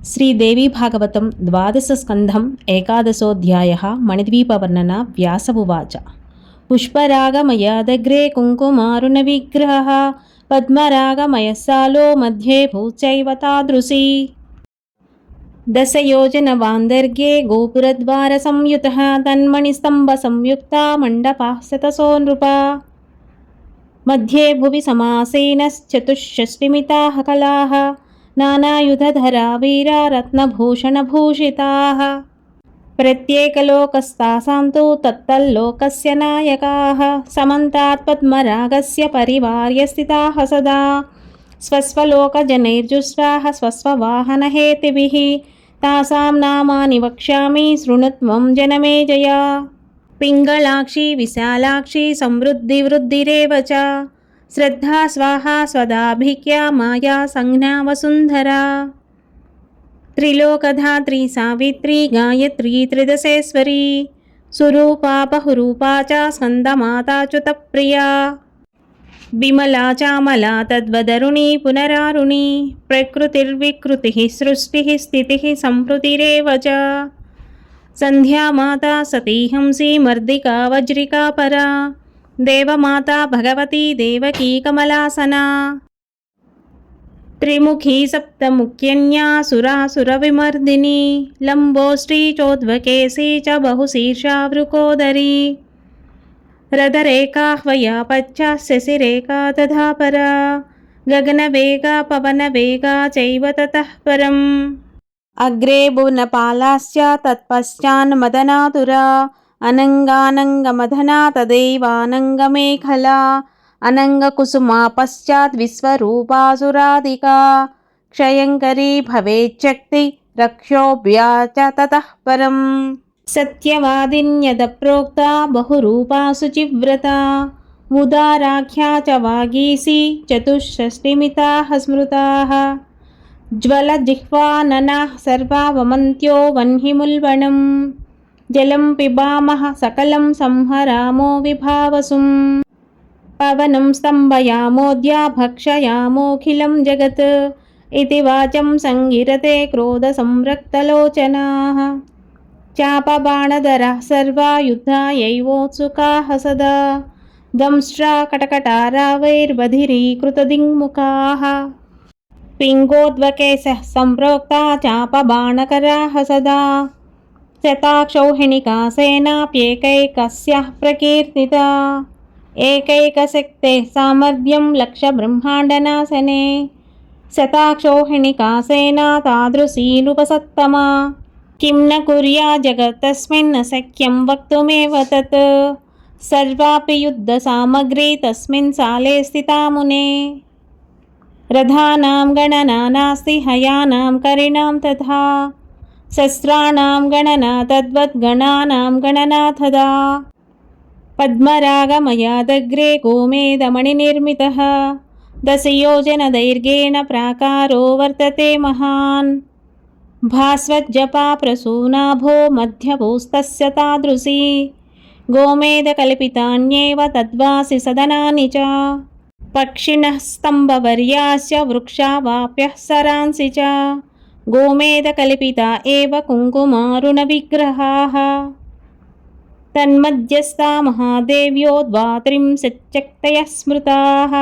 శ్రీదేవి భాగవతం ద్వాదశ స్కంధం ఏకాదశోऽధ్యాయः మణిద్వీపవర్ణన వ్యాస ఉవాచ పుష్పరాగమయాదగ్రే కుంకుమారుణ విగ్రహः పద్మరాగమయస్సాలో మధ్యే భూచైవ తాదృశీ దశయోజనవాందర్గే గోపురద్వార సంయుతః తన్మణిస్తంభ సంయుక్తా మండపः శతసో నృప మధ్యే భువి సమాసేనశ్చతుష్షష్టిమితాः కలాः నానాయుధధరా వీరా రత్నభూషణభూషితాः ప్రత్యేకలోకస్తాసాం తు తత్తల్లోకస్య నాయకాः సమంతాత్ పద్మరాగస్య పరివార్య స్థితాः సదా స్వస్వలోకజనైర్జుష్టాः స్వస్వవాహనహేతిభిः తాసాం నామాని వక్ష్యామి శృణుత్వం జనమేజయ పింగళాక్షి విశాలాక్షి సమృద్ధివృద్ధిరేవ చ శ్రద్ధా స్వాహా స్వదాభిక్యా మాయా సంజ్ఞా వసుంధరా త్రిలోకధాత్రి సావిత్రి గాయత్రీ త్రిదశేశ్వరీ సురూపా బహురూపా చ స్కందమాతాచ్యుత ప్రియా విమలా చామలా తద్వదరుణీ పునరారుణీ ప్రకృతిర్వికృతిః సృష్టిః స్థితిః సంప్రతిరేవ చ సంధ్యా మాతా సతీ హంసీ మర్దికా వజ్రికా పరా దేవమాతా భగవతీ దేవకీ కమలాసనా త్రిముఖీ సప్తముఖ్యన్యా సురాసురవిమర్దినీ లంబోష్ట్రీ చోద్వకేశీ చ బహుశీర్షా వృకోదరీ రథరేఖాహ్వయా పచ్చా శశిరేఖా తథా పరా గగనవేగా పవనవేగా చైవ తతః పరం అగ్రే భువనపాలాశ్చ తత్పశ్చాన్మదనాతురా అనంగానంగమధనా తదైవానంగమేఖలా అనంగకుసుమా పశ్చాత్ విశ్వరూపాసురాదికా క్షయంకరీ భవేచ్చక్తి రక్షోభ్యా చ తతః పరం సత్యవాదిన్యద ప్రోక్తా బహురూపా శుచివ్రతా ఉదారాఖ్యా చ వాగీసీ చతుషష్టిమితాః స్మృతాః జ్వలజిహ్వాననాః సర్వా వమంత్యో వహ్నిముల్బణం జలం పిబామః సకలం సంహరామో విభావసుం పవనం స్తంభయామోద్య భక్షయామోఖిలం జగత్ ఇతి వాచం సంగిరతే క్రోధ సంరక్తలోచనాః చాపబాణధరాः సర్వా యుద్ధాయైవోత్సుకాः సదా దంష్ట్రా కటకటారావైర్బధిరీకృతదిङ्ముఖాः పింగోద్వకేశः సంప్రోక్తా చాపబాణకరాः సదా శతాక్షౌహిణికా సేనాప్యేకైకస్యాః ప్రకీర్తితా ఏకైకశక్తేః సామర్థ్యం లక్షబ్రహ్మాండనాశనే శతాక్షౌహిణికా సేనా తాదృశీ నృపసత్తమా కిం న కుర్యా జగత్తస్మిన్ న శక్యం వక్తుమేవ తత్ సర్వాపి యుద్ధసామగ్రీ తస్మిన్ సాలే స్థితా మునే రథానాం గణనా నాస్తి హయానాం కరిణాం తథా శస్త్రాణాం గణనా తద్వద్ గణానాం గణనా తదా పద్మరాగమయాదగ్రే గోమేదమణినిర్మితః దశయోజనదైర్ఘ్యేణ ప్రాకారో వర్తతే మహాన్ భాస్వజ్జపా ప్రసూనాభో మధ్యభూస్తస్య తాదృశీ గోమేదకల్పితాన్యేవ తద్వాసి సదనాని చ పక్షిణః స్తంభవర్యాశ్చ వృక్షావాప్యః సరాంసి చ గోమేదకల్పితా ఏవ కుంకుమారుణ విగ్రహాः తన్మధ్యస్థా మహాదేవ్యో ద్వాత్రింశచ్చక్తయః స్మృతాः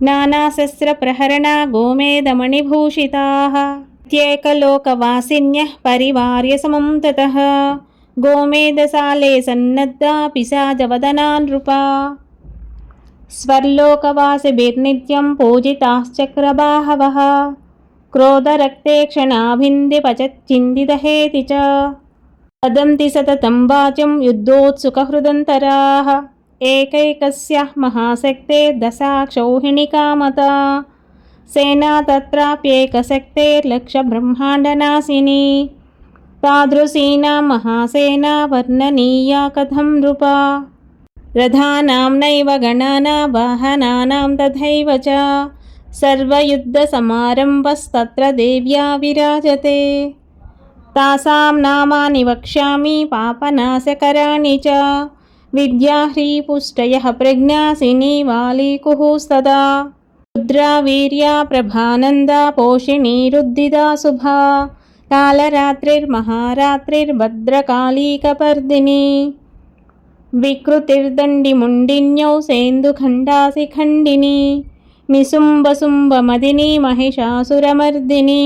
నానాశస్త్రప్రహరణా గోమేదమణిభూషితాः ప్రత్యేకలోకవాసిన్యः పరివార్య సమం తతః గోమేదసాలే సన్నద్ధా పిశాచవదనా నృపా స్వర్లోకవాసిభిర్నిత్యం పూజితాశ్చక్రబాహవः క్రోధరక్తే క్షణాభింది పచచ్చిందిదహేతి చ వదంతి సతతం వాచం యుద్ధోత్సుకహృదంతరాः ఏకైకస్యాః మహాశక్తేర్దశాక్షౌహిణికా మతా సేనా తత్రాప్యేకశక్తేర్లక్షబ్రహ్మాండనాశినీ తాదృశీనాం మహాసేనా వర్ణనీయా కథం నృపా రథానాం నైవ గణానా వాహనానాం తథైవ చ సర్వయుద్ధసమారంభస్తత్ర దేవ్యా విరాజతే తాసాం నామాని వక్ష్యామి పాపనాశకరాణి చ విద్యాహ్రీపుష్టయః ప్రజ్ఞాసినీ వాలీకుః స్తదా रुद्रा वीर्या प्रभानन्दा पोषिणीरुद्धिदा शुभा कालरात्रिर्महारात्रिर्भद्रकालीकपर्दिनी विकृतिर्दण्डिमुण्डिन्यौ सेन्दुखण्डासिखण्डिनी निशुम्भशुम्भमदिनी महिषासुरमर्दिनी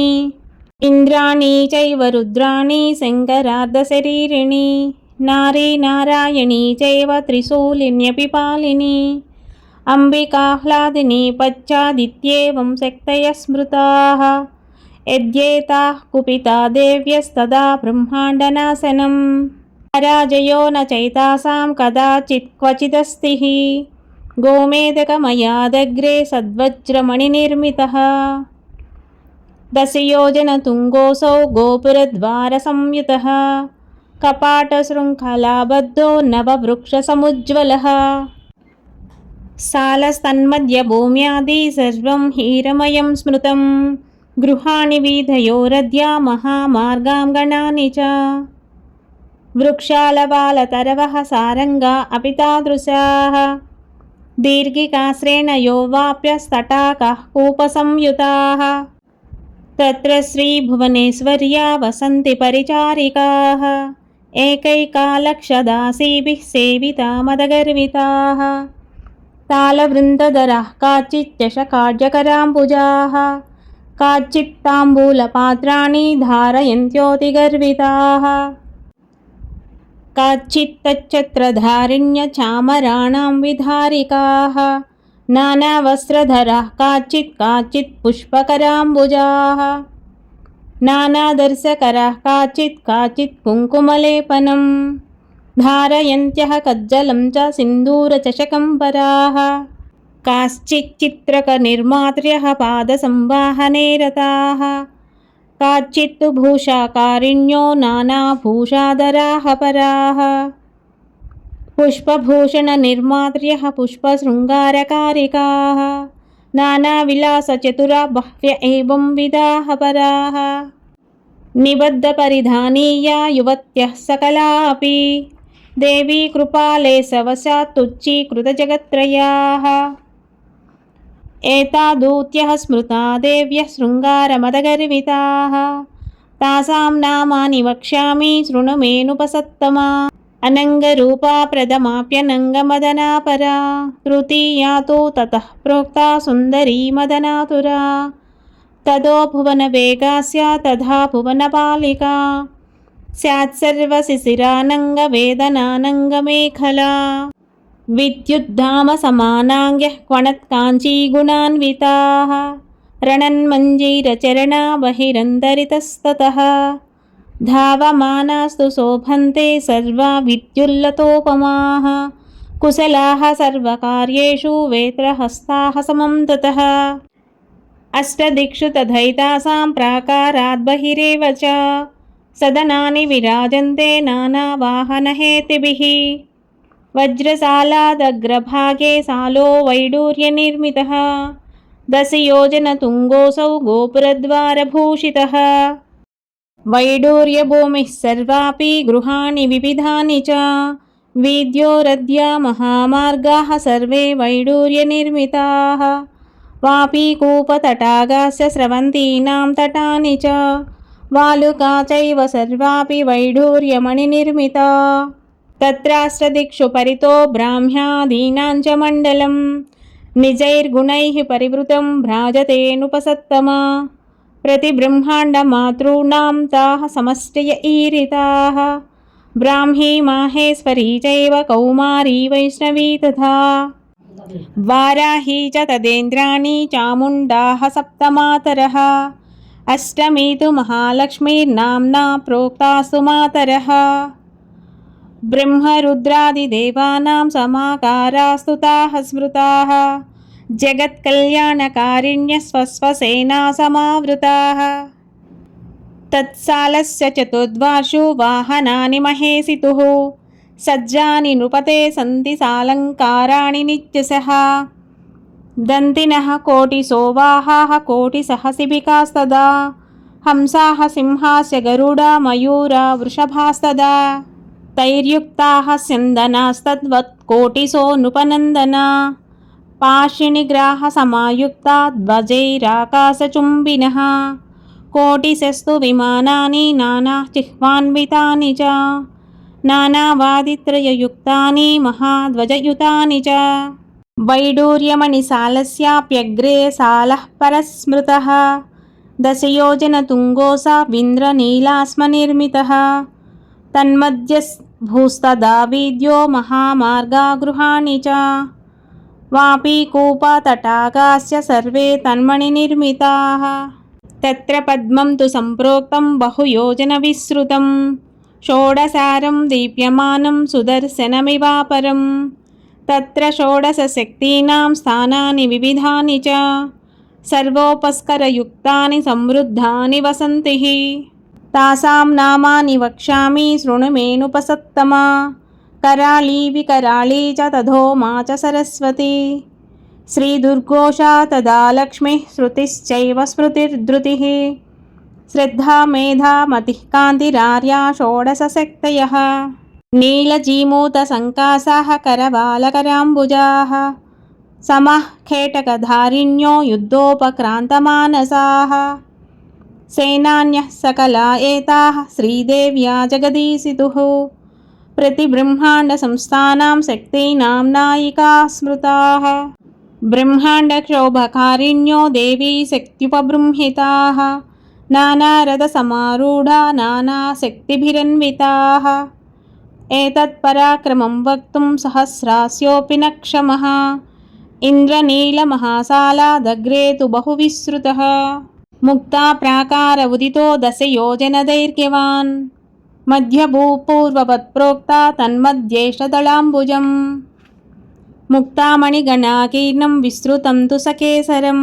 इंद्राणी चैव रुद्राणी शङ्करार्धशरीरिणी नारी नारायणी चैव त्रिशूलिन्यपि पालिनी अंबिकाह्लादिनी पच्चादित्येवं शक्तयः स्मृताः यद्येताः कुपिता देव्यस्तदा ब्रह्माण्डनाशनम् पराजयो न चैतासां कदाचित् क्वचिदस्ति हि गोमेदकमयादग्रे सद्वज्रमणिनिर्मितः दशयोजनतुङ्गोऽसौ गोपुरद्वारसंयुतः कपाटशृङ्खलाबद्धो नववृक्षसमुज्ज्वलः सालस्तन्मध्यभूम्यादि सर्वं हीरमयं स्मृतं गृहाणि वीथयोरद्या महामार्गाङ्गणानि च वृक्षालबालतरवः सारङ्गा अपि तादृशाः दीर्घिकाश्रेण यो वाप्यस्तटाकाः कूपसंयुताः तत्र श्रीभुवनेश्वर्या वसन्ति परिचारिकाः एकैकालक्षदासीभिः सेविता मदगर्विताः तालवृन्दधराः काचिच्चषकाढ्यकराम्बुजाः काचित्ताम्बूलपात्राणि धारयन्त्योतिगर्विताः काचित्तच्छत्रधारिण्यचामराणां विधारिकाः नानावस्त्रधराः काचित् पुष्पकराम्बुजाः नानादर्शकराः काचित् कुङ्कुमलेपनं धारयन्त्यः कज्जलं च सिन्दूरचषकं पराः काश्चिच्चित्रकनिर्मात्र्यः पादसंवाहने रताः काचित्तु भूषाकारिण्यो नानाभूषाधराः पराः पुष्पभूषणनिर्मात्र्यः पुष्पशृङ्गारकारिकाः नानाविलासचतुरा बह्व्य एवं विधाः पराः निबद्धपरिधानीया युवत्यः सकलापि देवी कृपाले सवसात् तुच्छीकृतजगत्त्रयाः एतादूत्यः स्मृता देव्यः शृङ्गारमदगर्विताः तासां नामानि वक्ष्यामि शृणु मेऽनुपसत्तमा अनङ्गरूपा प्रथमाप्यनङ्गमदना परा तृतीया तु ततः प्रोक्ता सुन्दरी मदनातुरा ततो भुवनवेगास्या तथा भुवनपालिका स्यात् सर्वशिशिरानङ्गवेदनानङ्गमेखला विद्युद्धामसमानाङ्ग्यः क्वणत्काञ्चीगुणान्विताः रणन्मञ्जीरचरणा बहिरन्तरितस्ततः धावमानास्तु शोभन्ते सर्वा विद्युल्लतोपमाः कुशलाः सर्वकार्येषु वेत्रहस्ताः समं ततः अष्टदिक्षु तथैतासां प्राकाराद् बहिरेव च सदनानि विराजन्ते नानावाहनहेतिभिः वज्रसालादग्रभागे सालो वैडूर्यनिर्मितः दशयोजनतुङ्गोऽसौ गोपुरद्वारभूषितः वैडूर्यभूमिः सर्वापि गृहाणि विविधानि च वीद्योरद्या महामार्गाः सर्वे वैडूर्यनिर्मिताः वापीकूपतटागास्य स्रवन्तीनां तटानि च वालुका चैव सर्वापि वैडूर्यमणिनिर्मिता तत्राष्टदिक्षु परितो ब्राह्म्यादीनां च मण्डलं निजैर्गुणैः परिवृतं भ्राजतेऽनुपसत्तमा प्रतिब्रह्माण्डमातॄणां ताः समष्टय ईरिताः ब्राह्मी माहेश्वरी चैव कौमारी वैष्णवी तथा वाराही च तदेन्द्राणी चामुण्डाः सप्तमातरः अष्टमी तु महालक्ष्मीर्नाम्ना प्रोक्तास्तु मातरः ब्रह्मरुद्रादिदेवानां समाकारास्तु ताः स्मृताः जगत्कल्याणकारिण्यस्वस्वसेना समावृताः तत्सालस्य चतुर्द्वार्षु वाहनानि महेशितुः सज्जानि नृपते सन्ति सालङ्काराणि नित्यशः दन्तिनः कोटिसो वाहाः कोटिसहस्रिभिकास्तदा हंसाः सिंहास्य गरुडा मयूरा वृषभास्तदा तैर्युक्ताः स्यन्दनास्तद्वत् कोटिसो नृपनन्दना पाशिनिग्राहसमायुक्ता ध्वजैराकाशचुम्बिनः कोटिशस्तु विमानानि नानाचिह्वान्वितानि च नानावादित्रययुक्तानि महाध्वजयुतानि च वैडूर्यमणिसालस्याप्यग्रे सालः परस्मृतः दशयोजनतुङ्गोऽसाविन्द्रनीलास्मनिर्मितः तन्मध्यभूस्तदा वीद्यो महामार्गागृहाणि च वापीकूपतटागास्य सर्वे तन्मणिनिर्मिताः तत्र पद्मं तु सम्प्रोक्तं बहुयोजनविस्तृतं षोडशारं दीप्यमानं सुदर्शनमिवापरं तत्र षोडशशक्तीनां स्थानानि विविधानि च सर्वोपस्करयुक्तानि समृद्धानि वसन्तिः तासां नामानि वक्ष्यामि शृणु मेऽनुपसत्तमा कराळी विकराळी च तथोमा च सरस्वती श्रीदुर्गोषा तदा लक्ष्मीः श्रुतिश्चैव स्मृतिर्धृतिः श्रद्धा मेधा मतिः कान्तिरार्या षोडशशक्तयः नीलजीमूतसङ्कासाः करवालकराम्बुजाः समः खेटकधारिण्यो युद्धोपक्रान्तमानसाः सेनान्यः सकला एताः श्रीदेव्या जगदीशितुः प्रतिब्रह्माण्डसंस्थानां शक्तीनां नायिका स्मृताः ब्रह्माण्डक्षोभकारिण्यो देवी शक्त्युपबृंहिताः नानारथसमारूढा नानाशक्तिभिरन्विताः एतत्पराक्रमं वक्तुं सहस्रास्योऽपि न क्षमः इन्द्रनीलमहासालादग्रे तु बहुविस्तृतः मुक्ताप्राकार उदितो दशयोजनदैर्घ्यवान् मध्यभूपूर्ववत्प्रोक्ता तन्मध्येष्टदलाम्बुजम् मुक्तामणिगणाकीर्णं विस्तृतं तु सकेसरं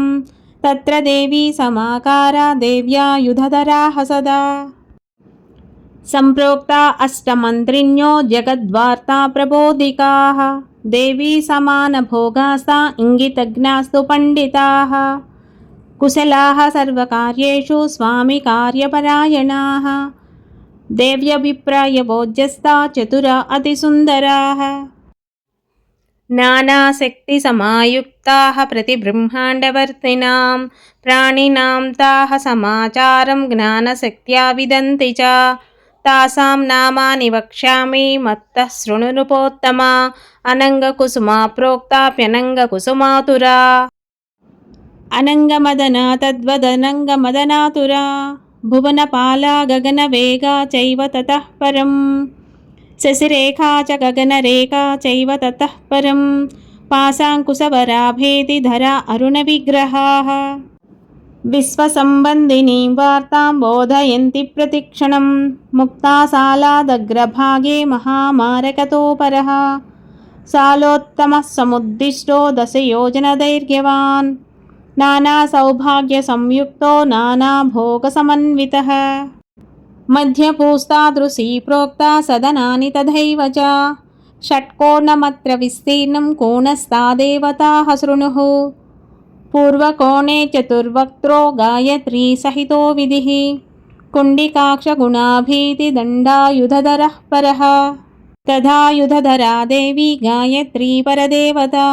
तत्र देवी समाकारा देव्यायुधधराः सदा सम्प्रोक्ता अष्टमन्त्रिण्यो जगद्वार्ता प्रबोधिकाः देवी समानभोगास्ता इङ्गितज्ञास्तु पण्डिताः कुशलाः सर्वकार्येषु स्वामिकार्यपरायणाः देव्यभिप्रायभोज्यस्ता चतुरा अतिसुन्दराः नानाशक्तिसमायुक्ताः प्रतिब्रह्माण्डवर्तिनां प्राणिनां ताः समाचारं ज्ञानशक्त्या विदन्ति च तासां नामानि वक्ष्यामि मत्तः शृणु नृपोत्तमा अनङ्गकुसुमा प्रोक्ताप्यनङ्गकुसुमातुरा अनङ्गमदना तद्वदनङ्गमदनातुरा भुवनपाला गगनवेगा चैव ततः परं शशिरेखा च गगनरेखा चैव ततः परं पाशाङ्कुशवराभेदिधरा अरुणविग्रहाः विश्वसम्बन्धिनीं वार्तां बोधयन्ति प्रतिक्षणं मुक्तासालादग्रभागे महामारकतोपरः सालोत्तमः समुद्दिष्टो दशयोजनदैर्घ्यवान् नानासौभाग्यसंयुक्तो नानाभोगसमन्वितः मध्यपूस्तादृशी प्रोक्ता सदनानि तथैव च षट्कोणमत्र विस्तीर्णं कोणस्था देवताः शृणुः पूर्वकोणे चतुर्वक्त्रो गायत्री सहितो विधिः कुण्डिकाक्षगुणाभीतिदण्डायुधधरः परः तथायुधधरा देवी गायत्री परदेवता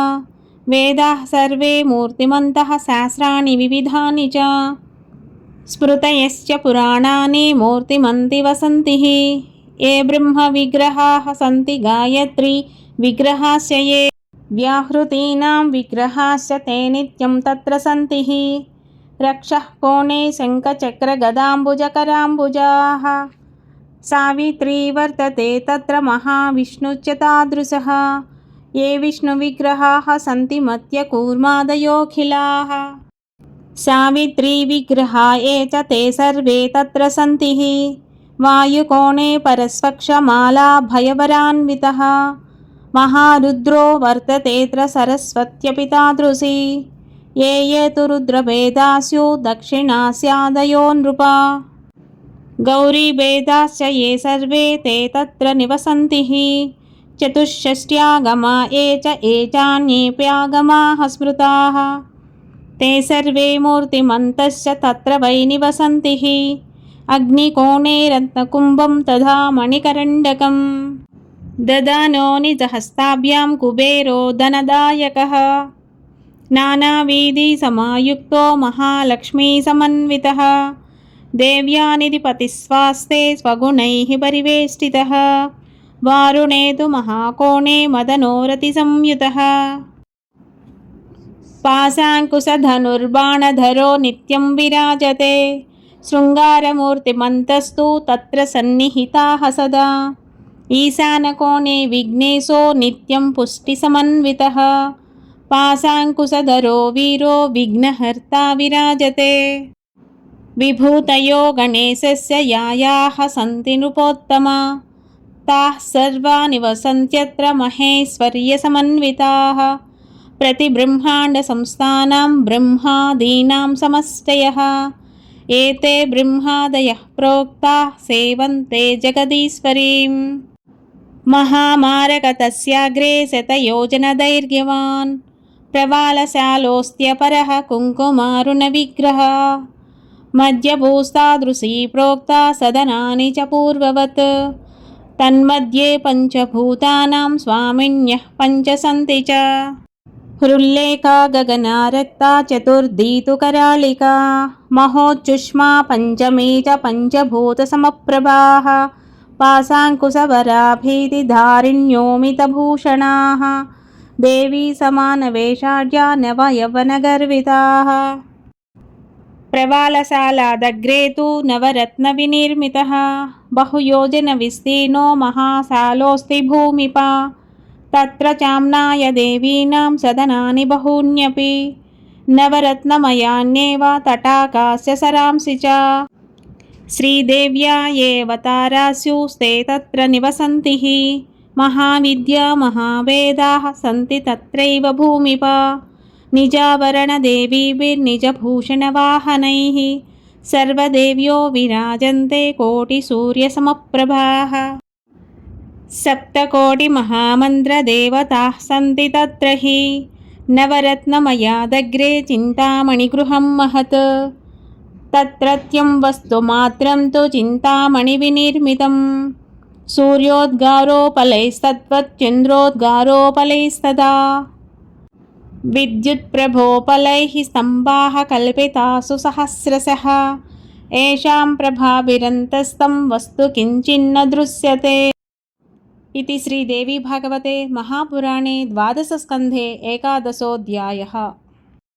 वेदाः सर्वे मूर्तिमन्तः सहस्राणि विविधानि च स्मृतयश्च पुराणानि मूर्तिमन्ति वसन्तिः ये ब्रह्मविग्रहाः सन्ति गायत्री विग्रहास्य ये व्याहृतीनां विग्रहास्य ते नित्यं तत्र सन्तिः रक्षः कोणे शङ्खचक्रगदाम्बुजकराम्बुजाः सावित्री वर्तते तत्र महाविष्णुश्च तादृशः ये विष्णुविग्रहाः सन्ति मत्यकूर्मादयोऽखिलाः सावित्री विग्रहा ये च ते सर्वे तत्र सन्तिः वायुकोणे परस्पक्षमाला भयवरान्वितः महारुद्रो वर्ततेऽत्र सरस्वत्यपि तादृशी ये ये तु रुद्रभेदास्यो दक्षिणास्यादयो नृपा गौरीभेदाश्च ये सर्वे ते तत्र निवसन्तिः चतुष्षष्ट्यागमा ये चान्येऽप्यागमाः स्मृताः ते सर्वे मूर्तिमन्तश्च तत्र वै निवसन्तिः अग्निकोणे रत्नकुम्भं तथा मणिकरण्डकं ददानो निजहस्ताभ्यां कुबेरो धनदायकः नानावीधिसमायुक्तो महालक्ष्मीसमन्वितः देव्यानिधिपतिस्वास्ते स्वगुणैः परिवेष्टितः वारुणे तु महाकोणे मदनोरतिसंयुतः पाशाङ्कुशधनुर्बाणधरो नित्यं विराजते शृङ्गारमूर्तिमन्तस्तु तत्र सन्निहिताः सदा ईशानकोणे विघ्नेशो नित्यं पुष्टिसमन्वितः पाशाङ्कुशधरो वीरो विघ्नहर्ता विराजते विभूतयो गणेशस्य यायाः सन्ति नृपोत्तमा ताः सर्वा निवसन्त्यत्र महेश्वर्यसमन्विताः प्रतिब्रह्माण्डसंस्थानां ब्रह्मादीनां समष्टयः एते ब्रह्मादयः प्रोक्ताः सेवन्ते जगदीश्वरीम् महामारकतस्याग्रे शतयोजनदैर्घ्यवान् प्रवालशालोऽस्त्यपरः कुङ्कुमारुणविग्रहः मध्यभूस्तादृशी प्रोक्ता सदनानि च पूर्ववत् तन्मध्ये पञ्चभूतानां स्वामिन्यः पञ्च सन्ति च हृल्लेखा गगनारक्ता चतुर्थी तु कराळिका महोच्चुष्मा पञ्चमी च पञ्चभूतसमप्रभाः पाशाङ्कुशवराभीतिधारिण्योमितभूषणाः देवी समानवेषाढ्या नवयवनगर्विताः प्रवालशालादग्रे तु नवरत्नविनिर्मितः बहुयोजनविस्तीर्णो महाशालोऽस्ति भूमिपा तत्र चाम्नाय देवीनां सदनानि बहून्यपि नवरत्नमयान्येव तटाकास्य सरांसि च श्रीदेव्या ये अवतारास्युस्ते तत्र निवसन्ति हि महाविद्या महावेदाः सन्ति तत्रैव भूमिपा निजाभरणदेवीभिर्निजभूषणवाहनैः सर्वदेव्यो विराजन्ते कोटिसूर्यसमप्रभाः सप्तकोटिमहामन्त्रदेवताः सन्ति तत्र हि नवरत्नमयादग्रे चिन्तामणिगृहं महत् तत्रत्यं वस्तुमात्रं तु चिन्तामणिविनिर्मितं सूर्योद्गारोपलैस्तद्वच्चन्द्रोद्गारोपलैस्तदा विद्युत्प्रभोपलैः स्तम्भाः कल्पितासु सहस्रशः येषां प्रभाभिरन्तस्तं वस्तु किञ्चिन्न दृश्यते इति श्रीदेवी भागवते महापुराणे द्वादशस्कन्धे एकादशोऽध्यायः।